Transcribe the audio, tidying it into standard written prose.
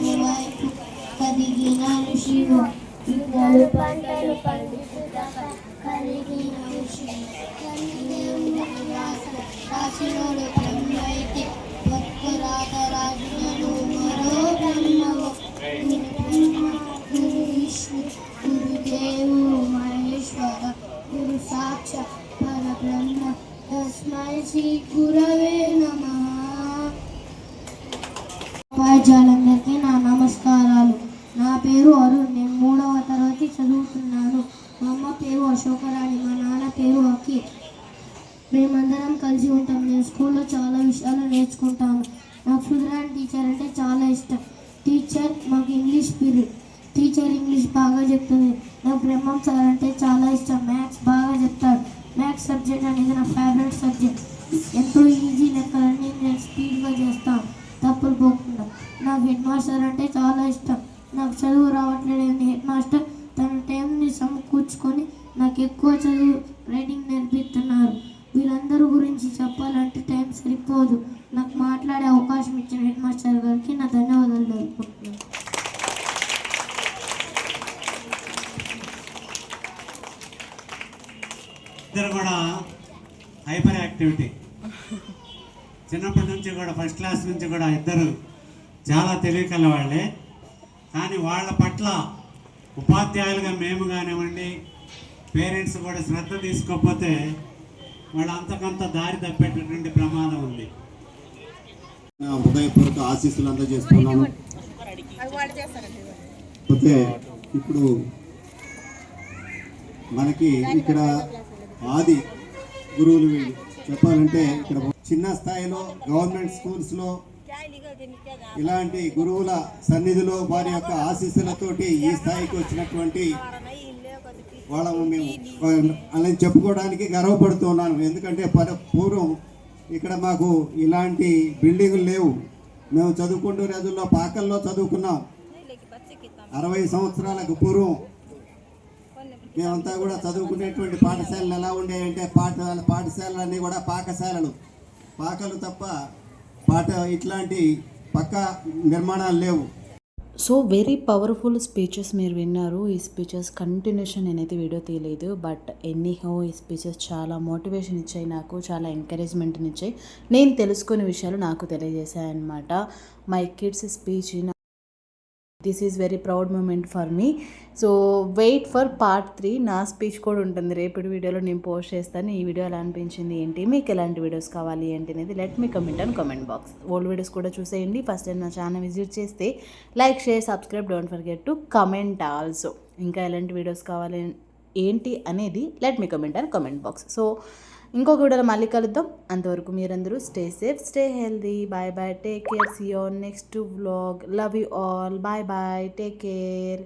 ఆమె వైపు కదిగినాను శివ విద్యలు పంటలు పండించుట కలిగినాను శివ దేవుని రాసినోడు బ్రహ్మైతే భక్త రాత రాజులను మరో బ్రహ్మవు గురు విష్ణు గురుదేవు మహేశ్వర గురు సాక్షాత్ పరబ్రహ్మ తస్మై శ్రీ గురవే నమః. ఉపాధ్యాయులందరికీ నా నమస్కారాలు. నా పేరు అరుణ్. నేను 3వ తరగతి చదువుతున్నాను. మా అమ్మ పేరు అశోకరాణి, మా నాన్న పేరు అఖిల్. మేమందరం కలిసి ఉంటాం. నేను స్కూల్లో చాలా విషయాలు నేర్చుకుంటాను. నాకు సుధరాణి టీచర్ అంటే చాలా ఇష్టం. టీచర్ మాకు ఇంగ్లీష్ పీరియడ్. టీచర్ ఇంగ్లీష్ బాగా చెప్తుంది. నాకు బ్రహ్మం సార్ అంటే చాలా ఇష్టం. మ్యాథ్స్ బాగా చెప్తాడు. మ్యాథ్స్ సబ్జెక్ట్ అనేది నా ఫేవరెట్ సబ్జెక్ట్. ఎంతో ఈజీ లెక్కలన్నీ నేను స్పీడ్గా చేస్తాను, తప్పులు పోకుండా. నాకు హెడ్ మాస్టర్ అంటే చాలా ఇష్టం. నాకు చదువు రావట్లేదని హెడ్ మాస్టర్ తన టైంని సమకూర్చుకొని నాకు ఎక్కువ చదువు రైటింగ్ నేర్పిస్తున్నారు. వీళ్ళందరూ గురించి చెప్పాలంటే టైం సరిపోదు. నాకు మాట్లాడే అవకాశం ఇచ్చిన హెడ్ మాస్టర్ గారికి నా ధన్యవాదాలు తెలుపుకుంటున్నాను. ఇద్దరు కూడా హైపర్ యాక్టివిటీ. చిన్నప్పటి నుంచి కూడా ఫస్ట్ క్లాస్ నుంచి కూడా ఇద్దరు చాలా తెలివికల వాళ్ళే. కానీ వాళ్ళ పట్ల ఉపాధ్యాయులుగా మేము కానివ్వండి, పేరెంట్స్ కూడా శ్రద్ధ తీసుకోకపోతే వాళ్ళు అంతకంత దారి తప్పేటటువంటి ప్రమాదం ఉంది. హృదయపూర్వక ఆశీస్సులు అందజేస్తున్నాను. అయితే ఇప్పుడు మనకి ఇక్కడ ఆది గురువులు వీళ్ళు చెప్పాలంటే ఇక్కడ చిన్న స్థాయిలో గవర్నమెంట్ స్కూల్స్లో ఇలాంటి గురువుల సన్నిధిలో వారి యొక్క ఆశీస్సులతోటి ఈ స్థాయికి వచ్చినటువంటి వాళ్ళము మేము అలా చెప్పుకోవడానికి గర్వపడుతున్నాను. ఎందుకంటే పూర్వం ఇక్కడ మాకు ఇలాంటి బిల్డింగులు లేవు. మేము చదువుకుంటూ రోజుల్లో పాకల్లో చదువుకున్నాం. 60 సంవత్సరాలకు పూర్వం మేమంతా కూడా చదువుకునేటువంటి పాఠశాలలు ఎలా ఉండేవంటే పాఠశాలలన్నీ కూడా పాకలు తప్ప ఇట్లాంటి పక్కా నిర్మాణాలు లేవు. సో వెరీ పవర్ఫుల్ స్పీచెస్ మీరు విన్నారు. ఈ స్పీచెస్ కంటిన్యూషన్ నేనైతే వీడియో తీయలేదు, బట్ ఎనీహౌ ఈ స్పీచెస్ చాలా మోటివేషన్ ఇచ్చాయి, నాకు చాలా ఎంకరేజ్మెంట్ని ఇచ్చాయి. నేను తెలుసుకునే విషయాలు నాకు తెలియజేశాయి అన్నమాట. My kids speech this is very proud moment for me. So wait for part 3. నా స్పీచ్ కూడా ఉంటుంది రేపటి వీడియోలో నేను పోస్ట్ చేస్తాను. ఈ వీడియో ఎలా అనిపించింది ఏంటి, మీకు ఎలాంటి వీడియోస్ కావాలి ఏంటి అనేది let me comment and comment box. Old videos కూడా చూసేయండి. ఫస్ట్ టైం నా ఛానల్ విజిట్ చేస్తే like, share, subscribe, don't forget to comment also. ఇంకా ఎలాంటి వీడియోస్ కావాలి ఏంటి అనేది let me comment and comment box. So ఇంకొక వీడియోలో మళ్ళీ కలుద్దాం. అంతవరకు మీరందరూ stay safe, stay healthy. Bye bye, take care, see you next vlog. Love you all. Bye bye, take care.